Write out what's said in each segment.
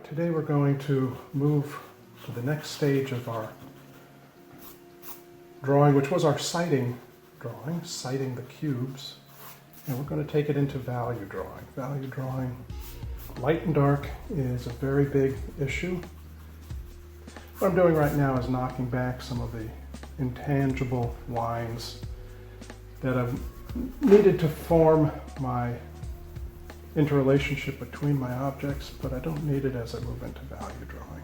Today we're going to move to the next stage of our drawing, which was our sighting drawing, sighting the cubes. And we're going to take it into value drawing. Value drawing, light and dark, is a very big issue. What I'm doing right now is knocking back some of the intangible lines that I've needed to form my interrelationship between my objects, but I don't need it as I move into value drawing.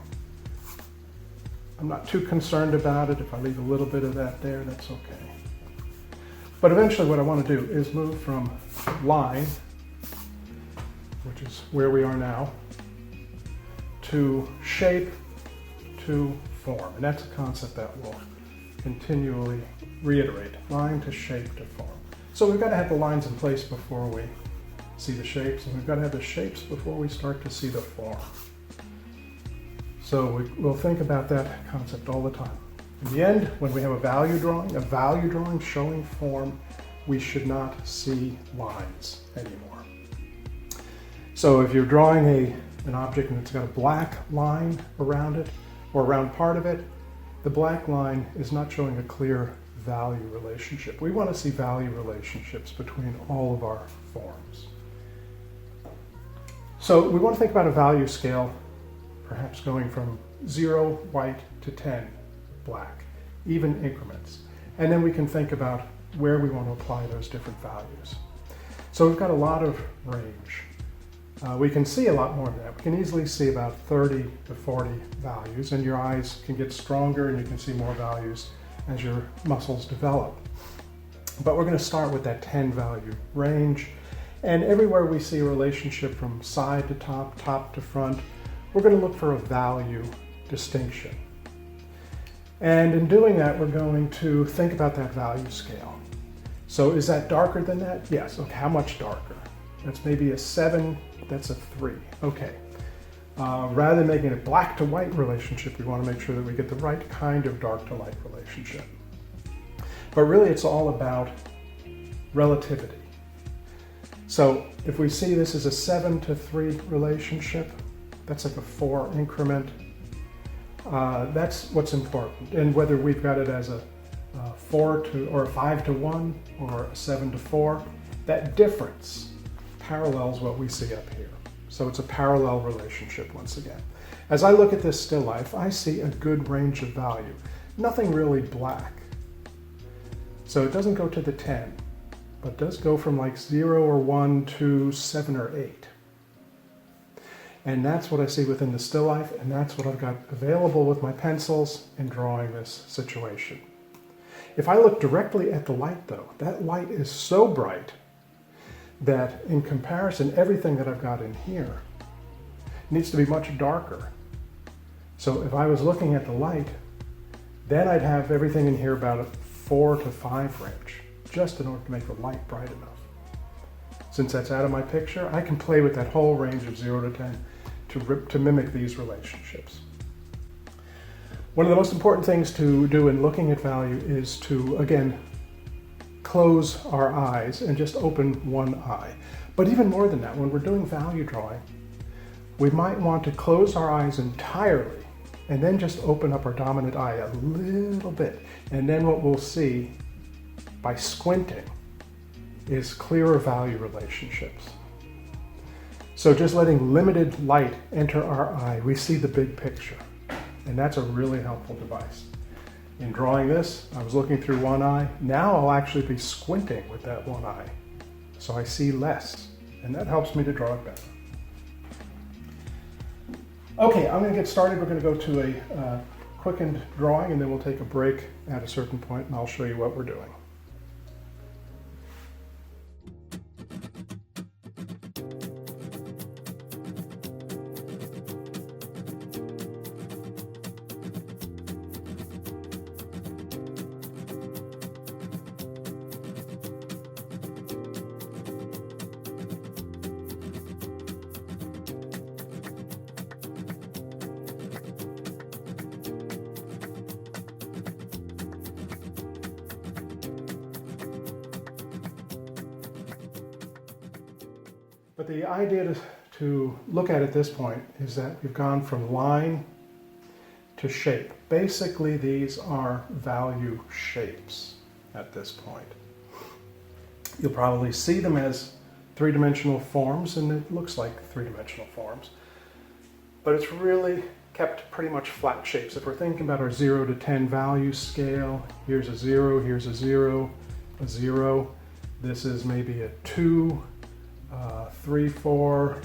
I'm not too concerned about it. If I leave a little bit of that there, that's okay. But eventually what I want to do is move from line, which is where we are now, to shape to form. And that's a concept that will continually reiterate, line to shape to form. So we've got to have the lines in place before we see the shapes, and we've got to have the shapes before we start to see the form. So we'll think about that concept all the time. In the end, when we have a value drawing showing form, we should not see lines anymore. So if you're drawing an object and it's got a black line around it, or around part of it, the black line is not showing a clear value relationship. We want to see value relationships between all of our forms. So we want to think about a value scale, perhaps going from 0 white to 10 black, even increments. And then we can think about where we want to apply those different values. So we've got a lot of range. We can see a lot more than that. We can easily see about 30 to 40 values, and your eyes can get stronger and you can see more values as your muscles develop. But we're going to start with that 10 value range. And everywhere we see a relationship from side to top, top to front, we're going to look for a value distinction. And in doing that, we're going to think about that value scale. So is that darker than that? Yes. Okay, how much darker? That's maybe a 7, that's a 3. Okay. Rather than making it a black to white relationship, we want to make sure that we get the right kind of dark to light relationship. But really it's all about relativity. So if we see this as a 7 to 3 relationship, that's like a 4 increment. That's what's important. And whether we've got it as a 4 to or a 5 to 1 or a 7 to 4, that difference parallels what we see up here. So it's a parallel relationship once again. As I look at this still life, I see a good range of value. Nothing really black. So it doesn't go to the 10, but does go from like 0 or 1 to 7 or 8. And that's what I see within the still life, and that's what I've got available with my pencils in drawing this situation. If I look directly at the light though, that light is so bright that in comparison, everything that I've got in here needs to be much darker. So if I was looking at the light, then I'd have everything in here about a 4 to 5 range, just in order to make the light bright enough. Since that's out of my picture, I can play with that whole range of 0 to 10 to mimic these relationships. One of the most important things to do in looking at value is to, again, close our eyes and just open one eye. But even more than that, when we're doing value drawing, we might want to close our eyes entirely and then just open up our dominant eye a little bit. And then what we'll see by squinting is clearer value relationships. So just letting limited light enter our eye, we see the big picture. And that's a really helpful device. In drawing this, I was looking through one eye. Now I'll actually be squinting with that one eye. So I see less, and that helps me to draw it better. Okay, I'm going to get started. We're going to go to a quickened drawing, and then we'll take a break at a certain point, and I'll show you what we're doing. But the idea to look at this point is that we've gone from line to shape. Basically, these are value shapes at this point. You'll probably see them as three-dimensional forms, and it looks like three-dimensional forms. But it's really kept pretty much flat shapes. If we're thinking about our 0 to 10 value scale, here's a 0, here's a 0, a 0. This is maybe a 2, 3, 4,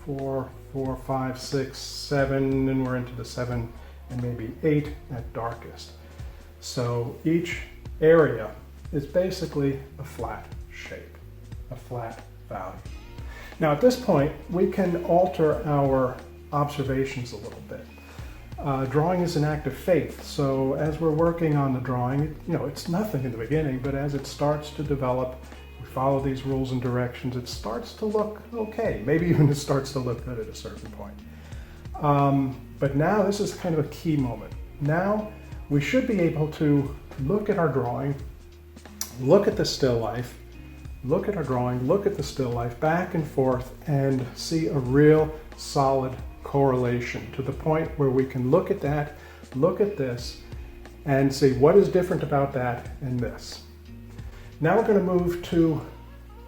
4, 4, 5, 6, 7, and we're into the 7 and maybe 8 at darkest. So each area is basically a flat shape, a flat value. Now at this point, we can alter our observations a little bit. Drawing is an act of faith, so as we're working on the drawing, it's nothing in the beginning, but as it starts to develop, we follow these rules and directions, it starts to look okay. Maybe even it starts to look good at a certain point. But now this is kind of a key moment. Now we should be able to look at our drawing, look at the still life, look at our drawing, look at the still life, back and forth, and see a real solid correlation to the point where we can look at that, look at this, and see what is different about that and this. Now we're going to move to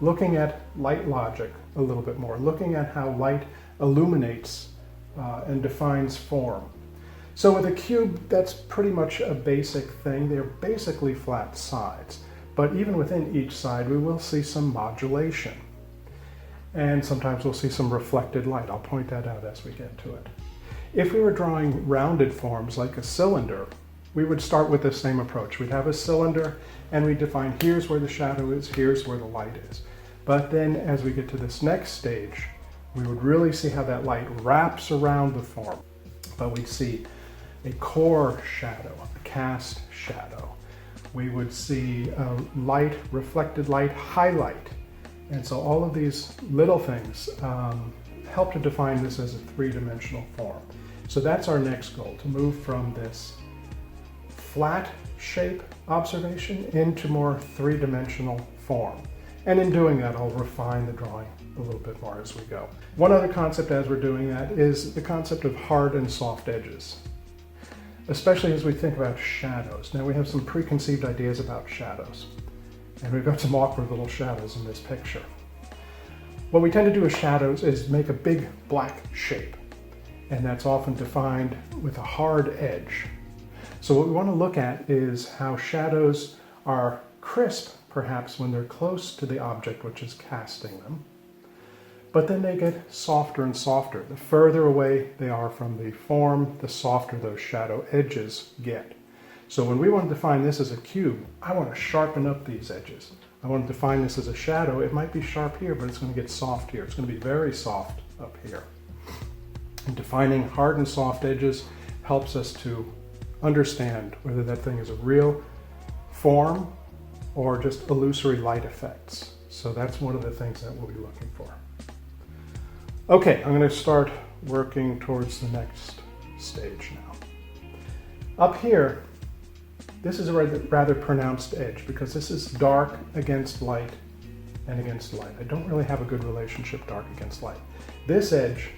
looking at light logic a little bit more, looking at how light illuminates and defines form. So with a cube, that's pretty much a basic thing. They're basically flat sides, but even within each side, we will see some modulation. And sometimes we'll see some reflected light. I'll point that out as we get to it. If we were drawing rounded forms like a cylinder, we would start with the same approach. We'd have a cylinder and we define here's where the shadow is, here's where the light is. But then as we get to this next stage, we would really see how that light wraps around the form. But we'd see a core shadow, a cast shadow. We would see light, reflected light, highlight. And so all of these little things help to define this as a three-dimensional form. So that's our next goal, to move from this flat shape observation into more three-dimensional form. And in doing that, I'll refine the drawing a little bit more as we go. One other concept as we're doing that is the concept of hard and soft edges, especially as we think about shadows. Now we have some preconceived ideas about shadows, and we've got some awkward little shadows in this picture. What we tend to do with shadows is make a big black shape, and that's often defined with a hard edge. So what we want to look at is how shadows are crisp, perhaps when they're close to the object which is casting them, but then they get softer and softer. The further away they are from the form, the softer those shadow edges get. So when we want to define this as a cube, I want to sharpen up these edges. I want to define this as a shadow. It might be sharp here, but it's going to get soft here. It's going to be very soft up here. And defining hard and soft edges helps us to understand whether that thing is a real form or just illusory light effects. So that's one of the things that we'll be looking for. Okay, I'm going to start working towards the next stage now. Up here, this is a rather pronounced edge because this is dark against light and against light. I don't really have a good relationship dark against light. This edge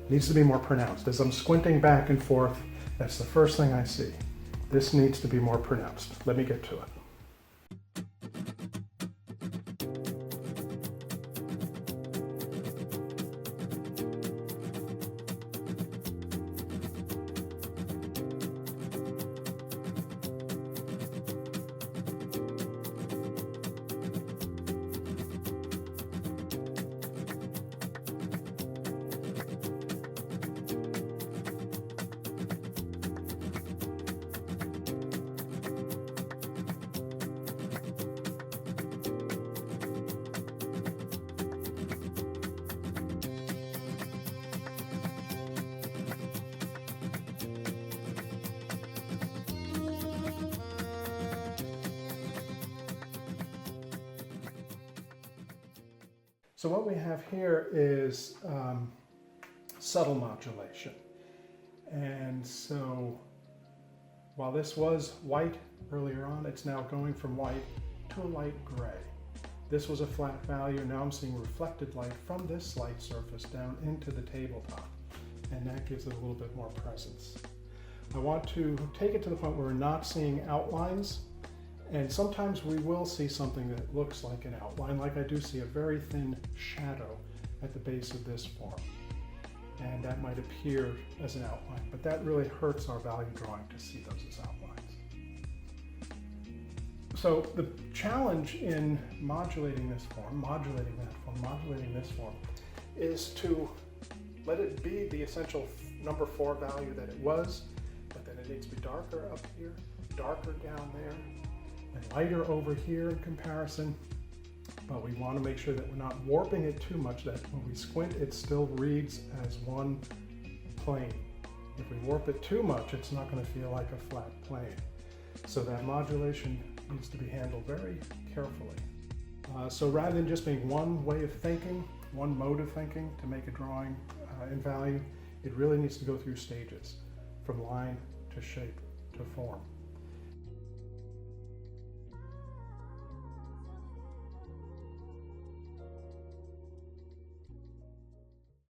needs to be more pronounced. As I'm squinting back and forth, that's the first thing I see. This needs to be more pronounced. Let me get to it. So what we have here is subtle modulation. And so while this was white earlier on, it's now going from white to a light gray. This was a flat value. Now I'm seeing reflected light from this light surface down into the tabletop, and that gives it a little bit more presence. I want to take it to the point where we're not seeing outlines, and sometimes we will see something that looks like an outline, like I do see a very thin shadow at the base of this form. And that might appear as an outline, but that really hurts our value drawing to see those as outlines. So the challenge in modulating this form, modulating that form, modulating this form, is to let it be the essential number 4 value that it was, but then it needs to be darker up here, darker down there, and lighter over here in comparison. But we want to make sure that we're not warping it too much, that when we squint, it still reads as one plane. If we warp it too much, it's not going to feel like a flat plane. So that modulation needs to be handled very carefully. So rather than just being one way of thinking, one mode of thinking to make a drawing in value, it really needs to go through stages, from line to shape to form.